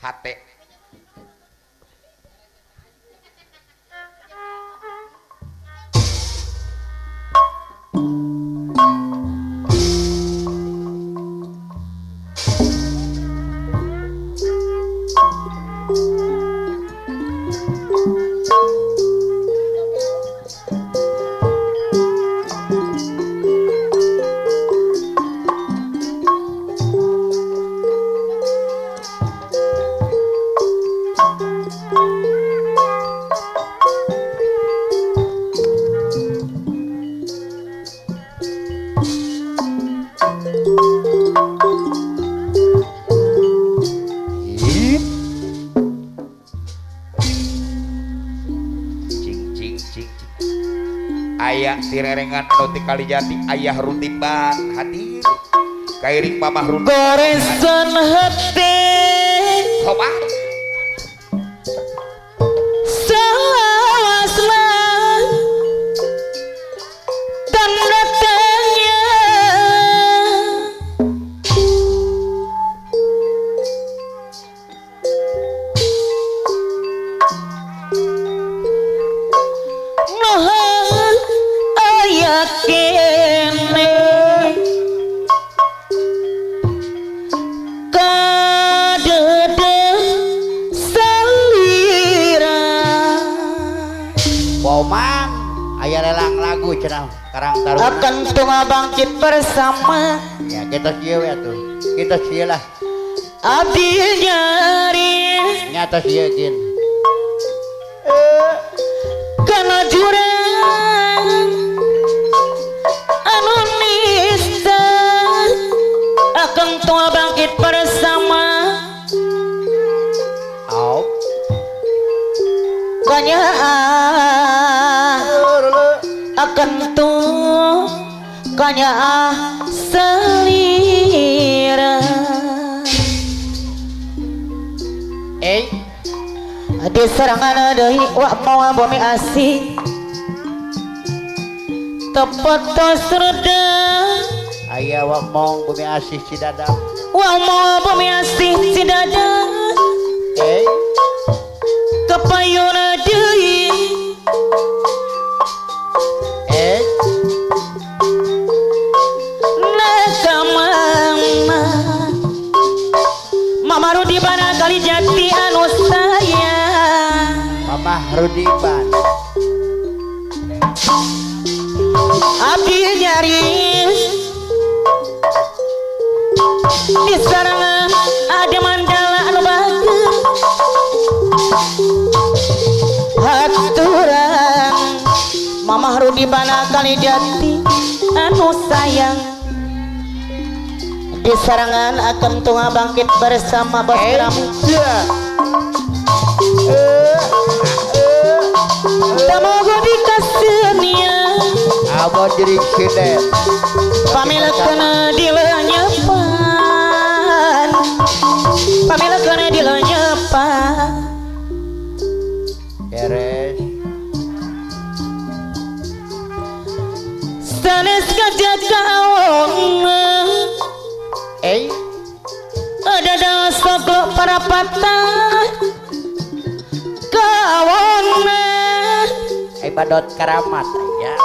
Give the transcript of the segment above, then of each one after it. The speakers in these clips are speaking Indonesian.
hate aya direrengan anu ti Kalijati ayah Rutiban hadir kairing mamah Rutiban goresan hati coba selawasna tanda tanya mohon ayakene kadede salira Boman aya lelang lagu cenah karang taruna akan tunga bangkit bersama ya kita sieun ya tuh kita sieun lah abdi nyari nyata sieun kana jurang anu nista akan tunga bangkit bersama au kanyaan akan tuh kanyaan selira di serangan deui wa mau bumi asih tepat tos reda aya wa mong bumi asih Cidadap wa mau bumi asih si dada kepayuna deui Mama Rudi Bana Kalijati anu sayang Mamah Rudiban abdi nyari di sarangan ada mandala anu bagus haturan Mama Rudi Bana Kalijati anu sayang di sarangan akan tunga bangkit bersama bos Pramu tamogo dikasihnya abon diri sidet pamilakana dilenyepan pamilakana dilenyepan beres sanes kajat kaong ada dasok para patah kawan badot karamat ya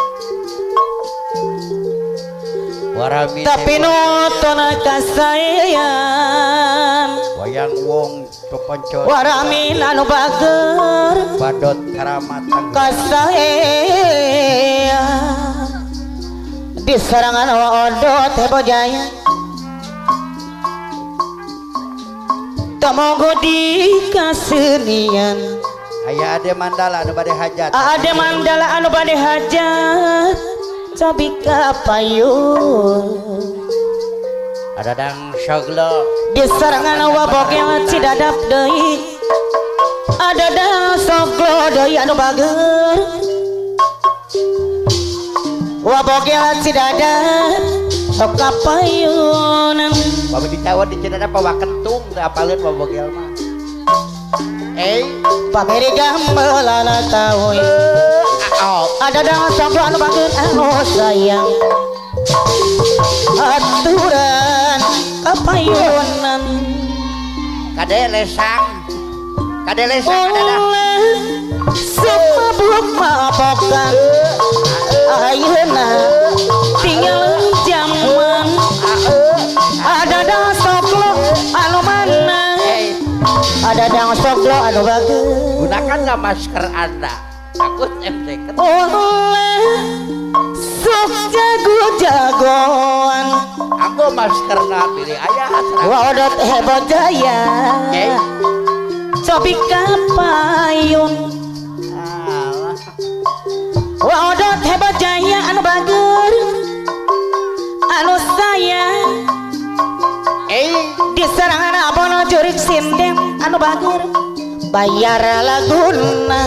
warami tapi nonton kasayan wayang wong peponcot warami anu bager badot karamat kasayan di serangan odot hebo jaya tamogo dikasenian aya ade mandala anu bade hajat ada mandala anu bade hajat cabi kapayun ada dang syaglo di serangan wabogel Cidadap deui ada dang soglo deui anu bager wabogel Cidadap sok kapayunan babe dicawat di Cidadap bawa kentung teu apaleun babogel mah pameri gambalana tahu ada dang soglo anu bager anu sayang aturan kapayunan Kade lesang Oleh semabuk mabokan ayeuna tinggal jaman ada dang soklo anu mana ada dang soklo anu bagus gunakanlah masker Anda takut MCK oleh sok jago-jagoan aku masker pilih ayah wadot hebat jaya cobi kapayun wadot hebat jaya anu bager anu sayang diserangan abono jurik sinden anu bager bayar laguna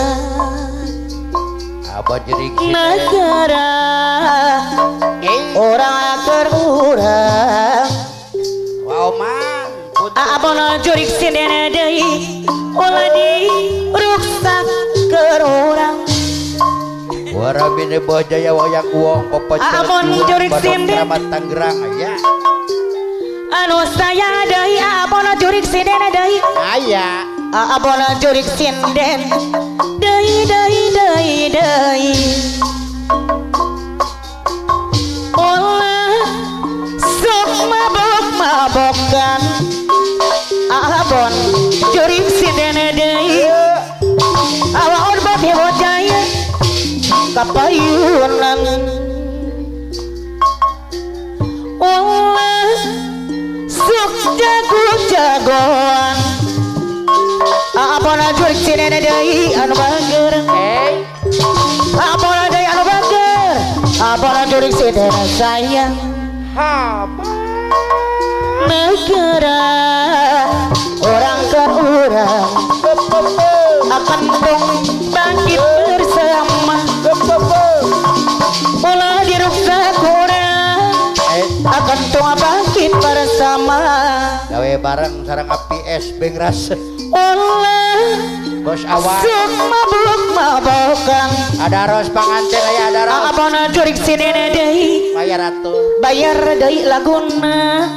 apa jadi negara orang keur urang wow man abono jurik sinden deui ulah di ruksak keur urang warabine bojaya wayang uang popocel abon jurik sinden Keramat Tangerang ya anu saya deui abono jurik sinden deui aya abono jurik sinden deui olah sok mabok-mabokan abon jurik sinden deui awaon bae bojaya kapayunan olah sok jago-jagoan apana jurik sinden deui anu bager apana deui anu bager apana jurik sinden sayang negara orang ke orang akan dong bangkit bersama ulah diruksak orang akan dong bangkit bersama gawe bareng sareng APS Bengras ulah bos awal sok mabuk-mabukan ada ros panganten aya ada ros apana jurik sinden deui bayar atuh bayar deui laguna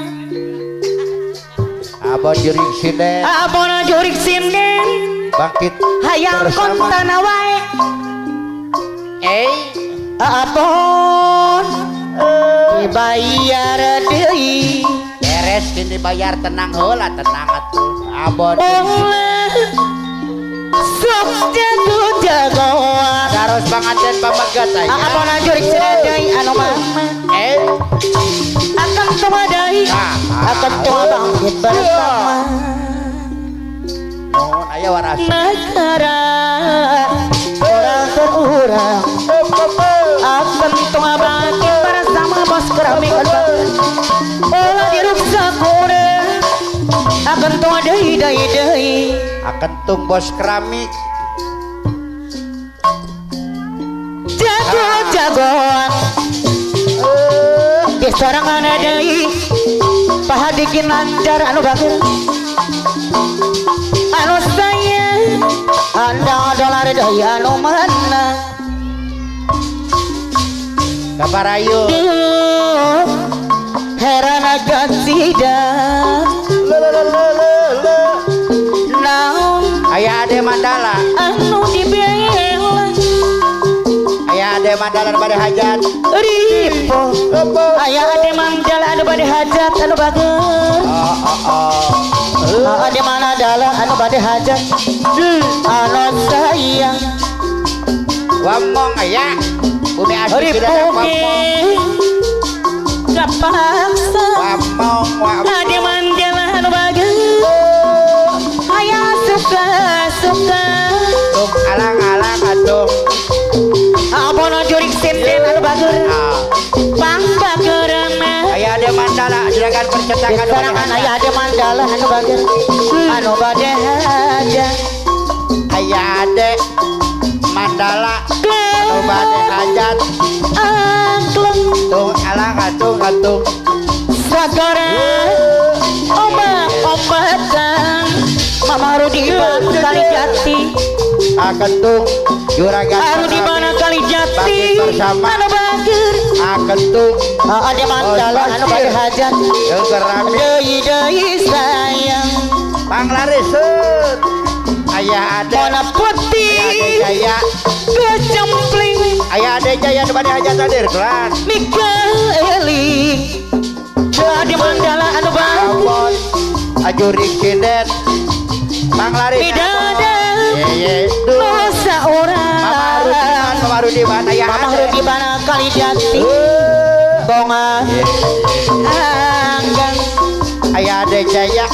abon jurik sinden abona jurik sinden bangkit hayang bersama. kontana wae abon dibayar deui beres kini bayar tenang heula tenang atuh abon oleh sok jago-jagoan harus panganten pamegat aya abona jurik sinden deui anu mama akan tuma deui akan tuma bangkit bersama mohon aya waras negara orang ke orang akan tuma bangkit bersama bos keramik olah diruksak urang akan tuma deui akan tung bos keramik jago-jagoan di sorangan deui pahadikin lancar anu bager anu sayang anda dolar deui anu mana kabarayu heran agak sidak naon aya ade mandala anu dibela aya ade mandala bade hajat ripo aya ade mandala anu bade hajat anu bager ade mandala anu bade hajat anu sayang wamong aya bumi asli ripo tidak wamong kapaksa wamong ade mandala anu bager aya suka-suka tung alang-alang atuh abono jurik sinden anu bager pang bageurna aya ade mandala juragan percetakan sorangan aya ade mandala anu bager anu bade hajat aya ade mandala anu bade hajat angklung tung alang atung sagara obat-obatan Mama Rudi kali jati akan tung juragan Aru di mana kali jati bangkit bersama anu bager akan tung ade mandala anu bade hajat yang keramik deui sayang Panglariseun aya ade Mona putih Jaya kecempling aya ade Jaya nu bade hajat hadir kelan Mikaeli jadi mandala anu bagus Ambon ajurik sinden Panglariseun bidadari ye dosa orang Mama Rudiman aya Mama ade Rudiman kali jati bonga anggang aya ade Jaya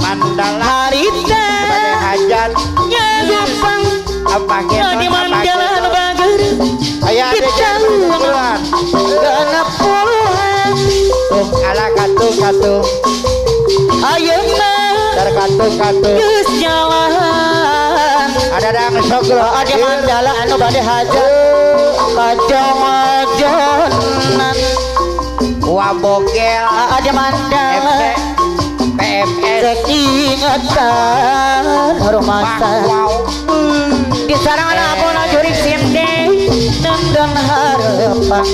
Mandala harita bade hajat nyagupang apa jadi mandala anu bagus aya ade Jaya kelan genep puluhan ala katung ayeuna dar katung geus jalan ada dang soglo ada mandala anu bade hajat kajongan wabogel ada mandala PMS cek ingatan hormatan di sarangan apona jurik sinde dan harapan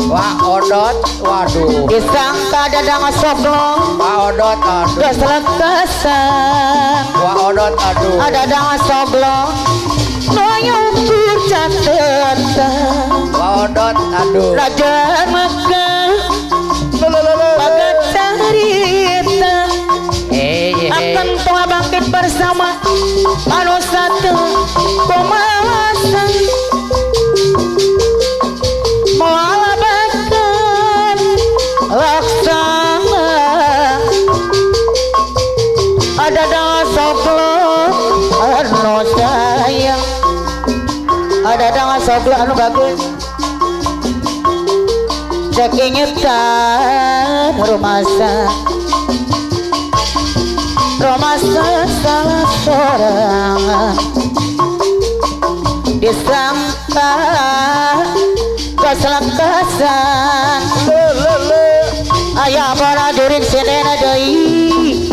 wah odot waduh disangka dadang soglo wah odot aduh geus lekasan wah odot aduh ada dadang soglo noyong kurcatetan wah odot aduh raja Mekah bagat carita akan tua bangkit bersama anu satu pemalasan muala bakat laksana ada dalam soglo anu sayang ada dalam soglo anu bagus cek ingetan rumasa salah seorang disangka keselakasan ayah para jurik sendena deui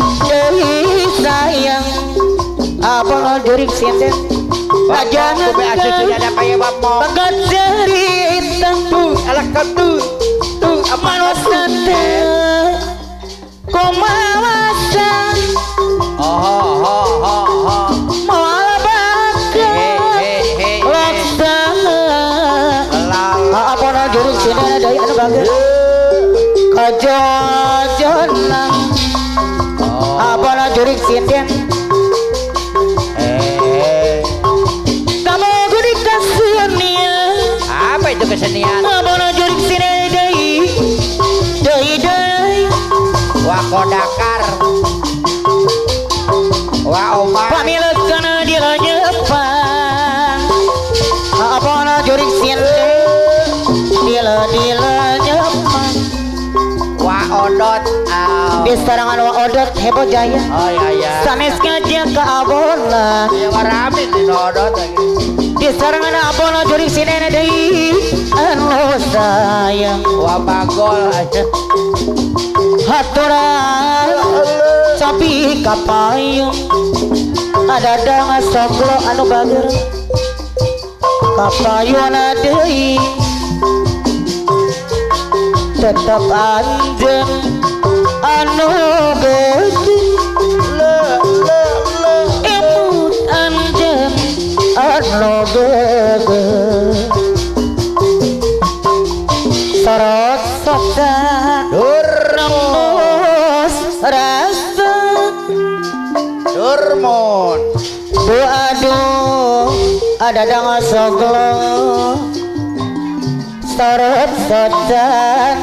sayang apa jurik sinden rajana ada kaya bapak bagat cerita tuh ala katung tuh apa manusia kumawasan mual bakat laksana apana jurik sindana deui anu bagus kajojonan apana jurik sinden kamu gudi kasenian apa itu kesenian apana jurik sindana deui wah kodakar wah omar pamilut kana dilanyepan apana jurik sinde dilanyepan wah odot di sarangan wa odot hebo jaya oh ya sanes ngajak ke abona yang rame di odot lagi di sarangan abona jurik sinde deui anu sayang wah bagol aja haturan sapi kapayung ada dang soglo anu bager kapayun deui tetep anjeun anu gede emut anjeun anu gede sorot sotan rembus rasa Durmon bu aduh ada dang soglo sorot sotan